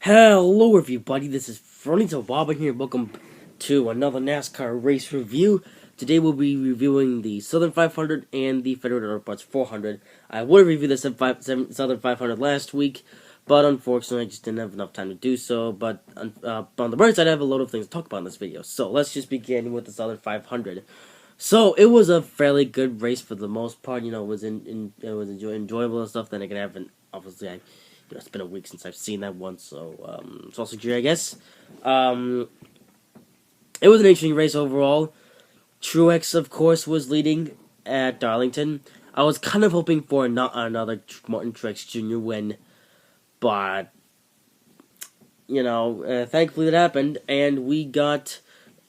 Hello everybody, this is Fronito Bob here, welcome to another NASCAR race review. Today we'll be reviewing the Southern 500 and the Federated Autoparts 400. I would have reviewed the Southern 500 last week, but unfortunately I just didn't have enough time to do so. But on the bright side, I have a lot of things to talk about in this video. So let's just begin with the Southern 500. So it was a fairly good race for the most part. You know, it was enjoyable and stuff. Then it could happen. Obviously, it's been a week since I've seen that one, so sausage here, I guess. It was an interesting race overall. Truex, of course, was leading at Darlington. I was kind of hoping for another Martin Truex Jr. win, but thankfully that happened, and we got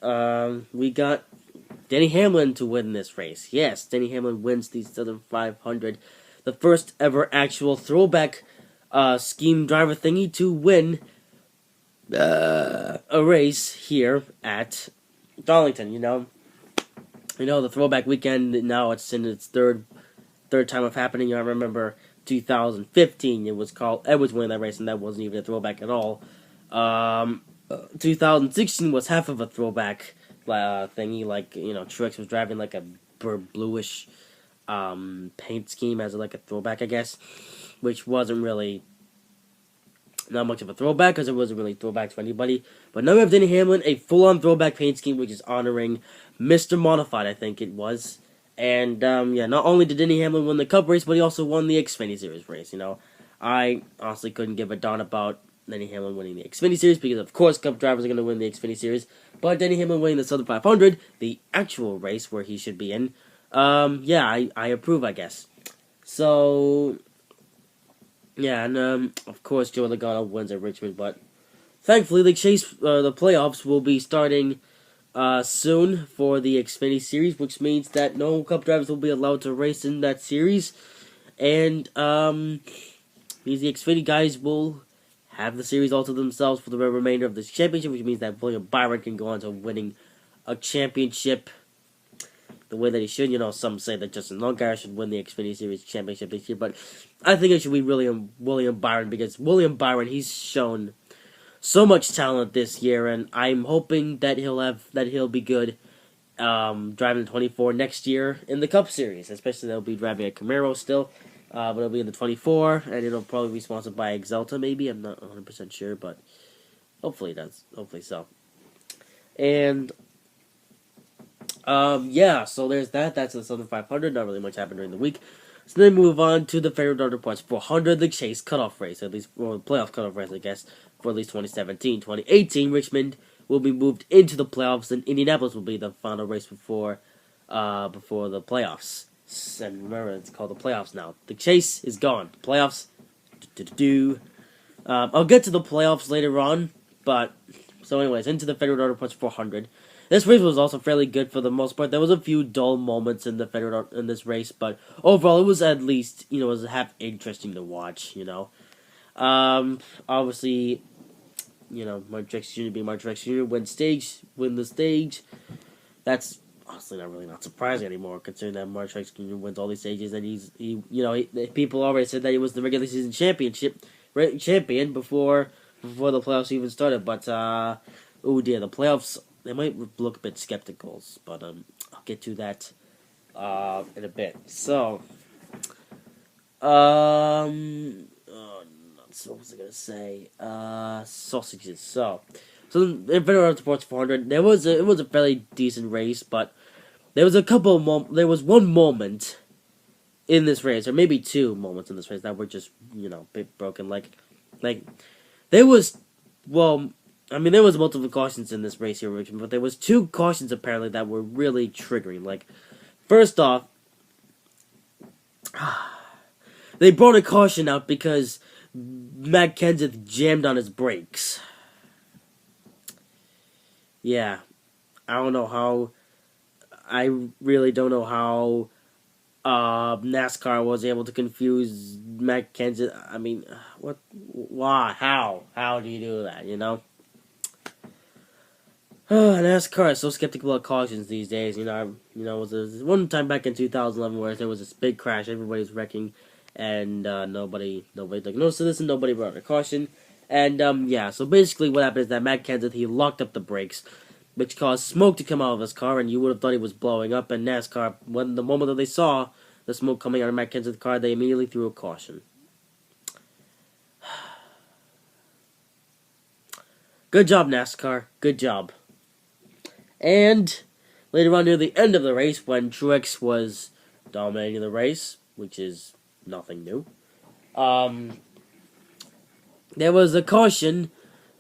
Denny Hamlin to win this race. Yes, Denny Hamlin wins the Southern 500, the first ever actual throwback scheme driver thingy to win a race here at Darlington. You know, the throwback weekend. Now it's in its third time of happening. I remember 2015. It was winning that race, and that wasn't even a throwback at all. 2016 was half of a throwback thingy. Like, Truex was driving like a bluish paint scheme as like a throwback, I guess, which wasn't really not much of a throwback because it wasn't really throwback to anybody. But now we have Denny Hamlin, a full-on throwback paint scheme, which is honoring Mr. Modified, I think it was. And not only did Denny Hamlin win the Cup race, but he also won the Xfinity Series race. I honestly couldn't give a darn about Denny Hamlin winning the Xfinity Series because, of course, Cup drivers are going to win the Xfinity Series. But Denny Hamlin winning the Southern 500, the actual race where he should be in, I approve, I guess. So, yeah, and of course Joey Logano wins at Richmond, but thankfully the playoffs will be starting soon for the Xfinity Series, which means that no Cup drivers will be allowed to race in that series, and these Xfinity guys will have the series all to themselves for the remainder of this championship, which means that William Byron can go on to winning a championship the way that he should. Some say that Justin Allgaier should win the Xfinity Series championship this year, but I think it should be William Byron, because William Byron, he's shown so much talent this year, and I'm hoping that he'll be good driving the 24 next year in the Cup Series, especially they'll be driving a Camaro still, but it'll be in the 24, and it'll probably be sponsored by Exalta, maybe. I'm not 100% sure, but hopefully it does. Hopefully so. And so there's that. That's the Southern 500. Not really much happened during the week. So then move on to the Federated Autoparts 400, the Chase cutoff race, at least, or playoff cutoff race, I guess, for at least 2017. 2018, Richmond will be moved into the playoffs, and Indianapolis will be the final race before the playoffs. And remember, it's called the playoffs now. The Chase is gone. The playoffs, I'll get to the playoffs later on, but, so anyways, into the Federated Autoparts 400. This race was also fairly good for the most part. There was a few dull moments in this race, but overall it was at least, it was half interesting to watch, Obviously, Martin Truex Jr. being Martin Truex Jr. win the stage. That's honestly not surprising anymore, considering that Martin Truex Jr. wins all these stages, and people already said that he was the regular season champion before the playoffs even started. But oh dear, the playoffs, they might look a bit skeptical, but I'll get to that in a bit. So, what was I gonna say? Sausages. So in Federated Autoparts 400, it was a fairly decent race, but there was one moment in this race, or maybe two moments in this race that were just a bit broken. Like there was there was multiple cautions in this race here, Richmond, but there was two cautions apparently that were really triggering. Like, first off, they brought a caution out because Matt Kenseth jammed on his brakes. Yeah, I really don't know how NASCAR was able to confuse Matt Kenseth. I mean, what? Why? How? How do you do that? NASCAR is so skeptical of cautions these days. There was one time back in 2011 where there was this big crash, everybody was wrecking, and nobody took notice of this, and nobody brought a caution. And yeah, so basically what happened is that Matt Kenseth, he locked up the brakes, which caused smoke to come out of his car, and you would have thought he was blowing up. And NASCAR, when the moment that they saw the smoke coming out of Matt Kenseth's car, they immediately threw a caution. Good job, NASCAR. Good job. And later on near the end of the race, when Truex was dominating the race, which is nothing new, there was a caution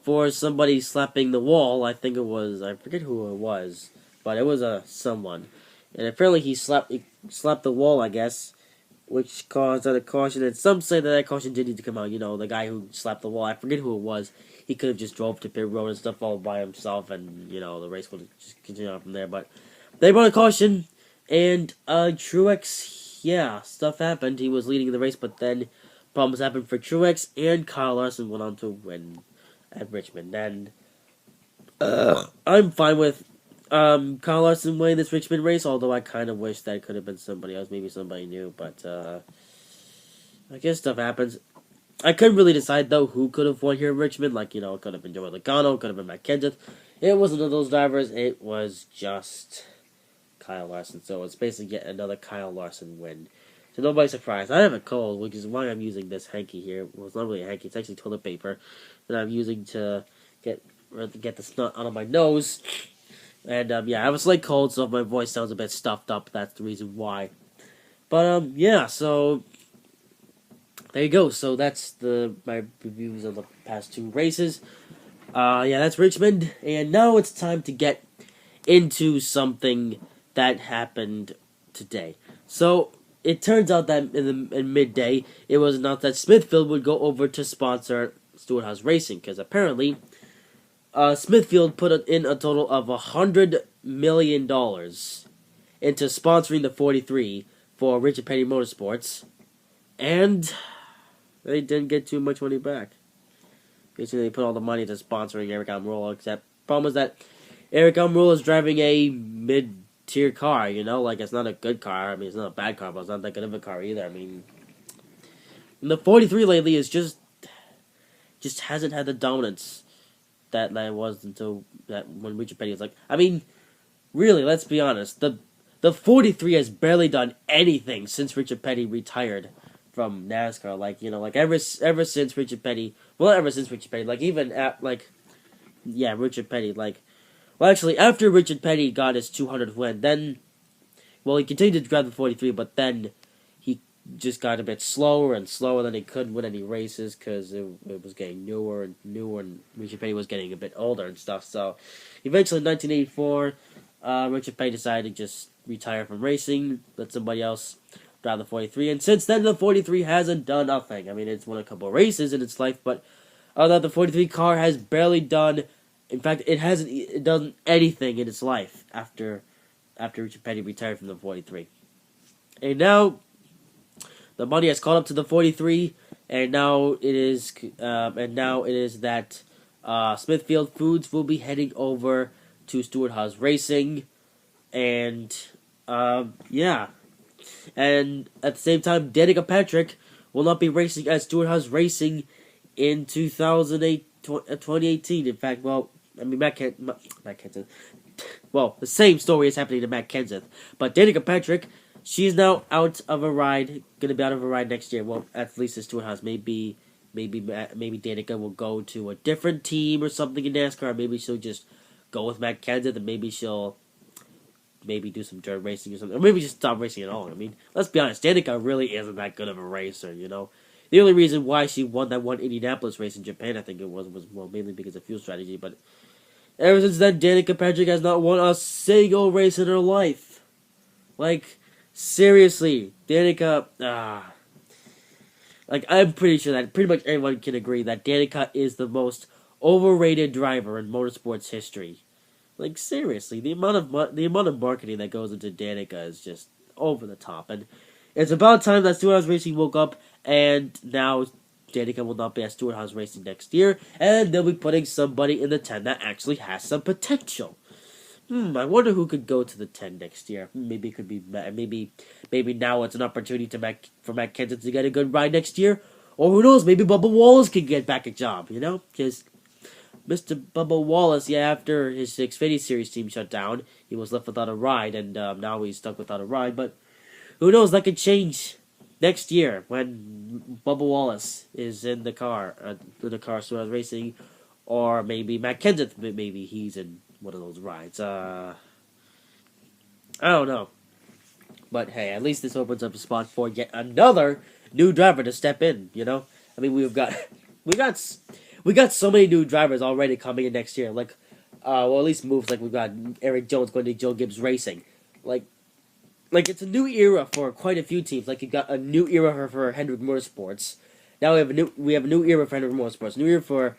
for somebody slapping the wall. I think it was, I forget who it was, but it was someone. And apparently he slapped the wall, I guess, which caused a caution. And some say that caution did need to come out. You know, the guy who slapped the wall, I forget who it was. He could have just drove to pit road and stuff all by himself, and, you know, the race would just continue on from there. But they brought a caution, and Truex, yeah, stuff happened. He was leading the race, but then problems happened for Truex, and Kyle Larson went on to win at Richmond. And I'm fine with Kyle Larson winning this Richmond race, although I kind of wish that it could have been somebody else, maybe somebody new. But I guess stuff happens. I couldn't really decide, though, who could have won here in Richmond. Like, you know, it could have been Joey Logano, it could have been Matt Kenseth. It wasn't one of those drivers. It was just Kyle Larson. So it's basically yet another Kyle Larson win. So nobody's surprised. I have a cold, which is why I'm using this hanky here. Well, it's not really a hanky. It's actually toilet paper that I'm using to get the snot out of my nose. And, yeah, I have a slight cold, so if my voice sounds a bit stuffed up, that's the reason why. But, yeah, so there you go. So that's my reviews of the past two races. Yeah, that's Richmond. And now it's time to get into something that happened today. So it turns out that in midday, it was announced that Smithfield would go over to sponsor Stewart-Haas Racing, because apparently Smithfield put in a total of $100 million into sponsoring the 43 for Richard Petty Motorsports, and they didn't get too much money back. Basically, they put all the money into sponsoring Eric Almirola, except the problem is that Eric Almirola is driving a mid-tier car, you know? Like, it's not a good car. I mean, it's not a bad car, but it's not that good of a car either. I mean, the 43 lately is just hasn't had the dominance that it was until that when Richard Petty was like, I mean, really, let's be honest. The 43 has barely done anything since Richard Petty retired from NASCAR. Like, you know, like ever since Richard Petty, well, not ever since Richard Petty, like even at, like, yeah, Richard Petty, like, well, actually, after Richard Petty got his 200th win, then, well, he continued to drive the 43, but then he just got a bit slower and slower, than he couldn't win any races because it was getting newer and newer, and Richard Petty was getting a bit older and stuff. So eventually in 1984, Richard Petty decided to just retire from racing, let somebody else drive the 43, and since then the 43 hasn't done nothing. I mean, it's won a couple of races in its life, but the 43 car has barely done, in fact, it done anything in its life after Richard Petty retired from the 43. And now the money has caught up to the 43, and now it is that Smithfield Foods will be heading over to Stewart-Haas Racing, and yeah, and at the same time, Danica Patrick will not be racing at Stewart-Haas Racing in 2018. In fact, well, I mean, Matt Kenseth. Well, the same story is happening to Matt Kenseth, but Danica Patrick, she's now out of a ride. Going to be out of a ride next year. Well, at least at Stewart-Haas. Maybe Danica will go to a different team or something in NASCAR. Maybe she'll just go with Matt Kenseth, and maybe she'll do some dirt racing or something. Or maybe just stop racing at all. I mean, let's be honest, Danica really isn't that good of a racer, you know. The only reason why she won that one Indianapolis race in Japan, I think it was well, mainly because of fuel strategy. But ever since then, Danica Patrick has not won a single race in her life. Like, seriously, Danica, like, I'm pretty sure that pretty much everyone can agree that Danica is the most overrated driver in motorsports history. Like, seriously, the amount of marketing that goes into Danica is just over the top. And it's about time that Stewart-Haas Racing woke up, and now Danica will not be at Stewart-Haas Racing next year, and they'll be putting somebody in the 10 that actually has some potential. I wonder who could go to the 10 next year. Maybe it could be maybe now it's an opportunity for Matt Kenseth to get a good ride next year, Or who knows, maybe Bubba Wallace can get back a job, you know? Because Mr. Bubba Wallace, yeah, after his Xfinity Series team shut down, he was left without a ride, and now he's stuck without a ride. But who knows, that could change next year when Bubba Wallace is in the car, so racing, or maybe Matt Kenseth, maybe he's in one of those rides. I don't know. But hey, at least this opens up a spot for yet another new driver to step in, you know? I mean, we got so many new drivers already coming in next year. Like, well, at least moves like we've got Eric Jones going to Joe Gibbs Racing. Like it's a new era for quite a few teams. Like, you've got a new era for Hendrick Motorsports. Now we have a new era for Hendrick Motorsports. New era for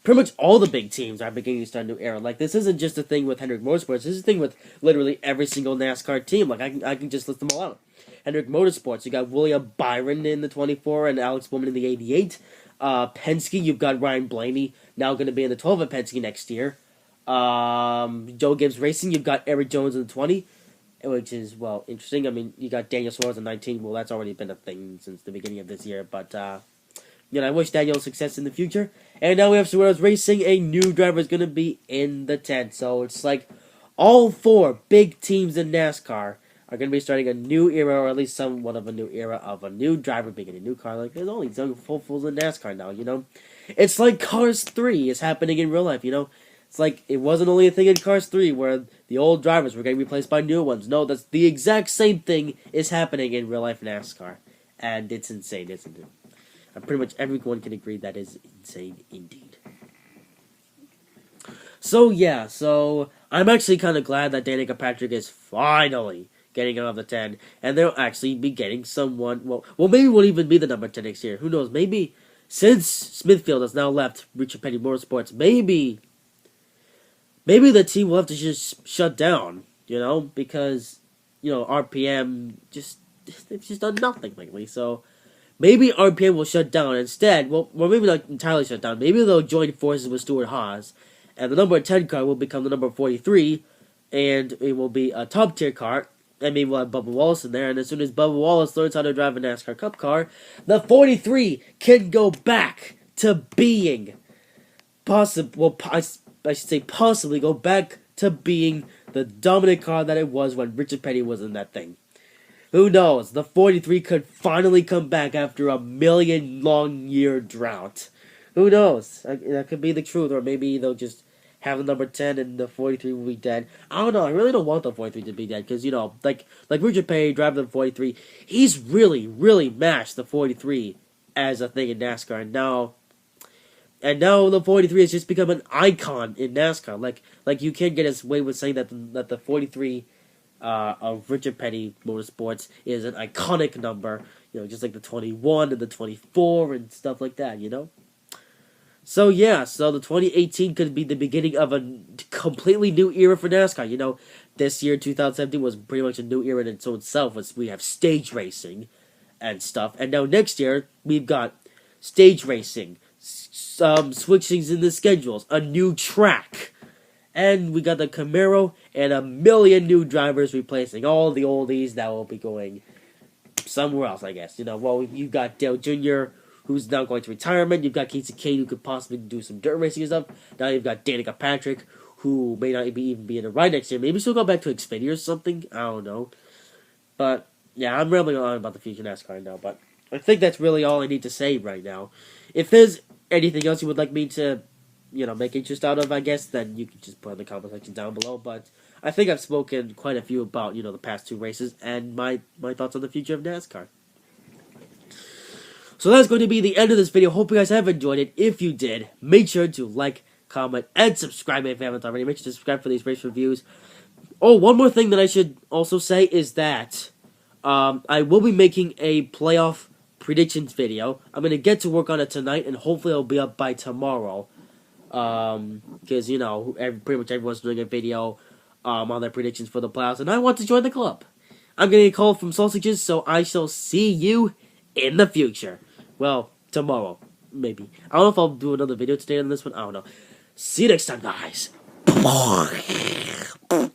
pretty much all the big teams are beginning to start a new era. Like, this isn't just a thing with Hendrick Motorsports. This is a thing with literally every single NASCAR team. Like, I can just list them all out. Hendrick Motorsports, you got William Byron in the 24 and Alex Bowman in the 88. Penske, you've got Ryan Blaney, now going to be in the 12 at Penske next year. Joe Gibbs Racing, you've got Eric Jones in the 20, which is, well, interesting. I mean, you got Daniel Suarez in 19. Well, that's already been a thing since the beginning of this year, but, you know, I wish Daniel success in the future. And now we have Suarez Racing. A new driver is going to be in the tent. So it's like all four big teams in NASCAR are going to be starting a new era, or at least somewhat of a new era of a new driver being in a new car. Like, there's only young hopefuls in NASCAR now, you know? It's like Cars 3 is happening in real life, you know? It's like, it wasn't only a thing in Cars 3 where the old drivers were getting replaced by new ones. No, that's the exact same thing is happening in real life NASCAR. And it's insane, isn't it? And pretty much everyone can agree that is insane indeed. So, yeah, I'm actually kind of glad that Danica Patrick is finally getting out of the 10, and they'll actually be getting someone, well, maybe won't even be the number 10 next year. Who knows? Maybe, since Smithfield has now left Richard Petty Motorsports, maybe the team will have to just shut down, you know, because, you know, RPM they've just done nothing lately, so maybe RPM will shut down instead. Well, maybe not entirely shut down. Maybe they'll join forces with Stuart Haas, and the number 10 car will become the number 43, and it will be a top-tier car. I mean, we'll have Bubba Wallace in there, and as soon as Bubba Wallace learns how to drive a NASCAR Cup car, the 43 can go back to being I should say possibly go back to being the dominant car that it was when Richard Petty was in that thing. Who knows? The 43 could finally come back after a million-long-year drought. Who knows? That could be the truth, or maybe they'll just have the number 10 and the 43 will be dead. I don't know. I really don't want the 43 to be dead because, you know, like Richard Petty driving the 43, he's really, really mashed the 43 as a thing in NASCAR. And now the 43 has just become an icon in NASCAR. Like you can't get away with saying that the 43 of Richard Petty Motorsports is an iconic number. You know, just like the 21 and the 24 and stuff like that, you know? So, yeah, the 2018 could be the beginning of a completely new era for NASCAR. You know, this year, 2017, was pretty much a new era in its own self. We have stage racing and stuff. And now next year, we've got stage racing, switchings in the schedules, a new track. And we got the Camaro and a million new drivers replacing all the oldies that will be going somewhere else, I guess. You know, well, you've got Dale Jr., who's now going to retirement. You've got Casey Kane, who could possibly do some dirt racing and stuff. Now you've got Danica Patrick, who may not even be in a ride next year. Maybe she'll go back to Xfinity or something. I don't know. But, yeah, I'm rambling on about the future NASCAR now. But I think that's really all I need to say right now. If there's anything else you would like me to, you know, make interest out of, I guess, then you can just put in the comment section down below. But I think I've spoken quite a few about, you know, the past two races and my thoughts on the future of NASCAR. So that's going to be the end of this video. Hope you guys have enjoyed it. If you did, make sure to like, comment, and subscribe if you haven't already. Make sure to subscribe for these race reviews. Oh, one more thing that I should also say is that I will be making a playoff predictions video. I'm going to get to work on it tonight, and hopefully it'll be up by tomorrow. Because, you know, pretty much everyone's doing a video on their predictions for the playoffs, and I want to join the club. I'm getting a call from Sausages, so I shall see you in the future. Well, tomorrow, maybe. I don't know if I'll do another video today on this one. I don't know. See you next time, guys. Bye.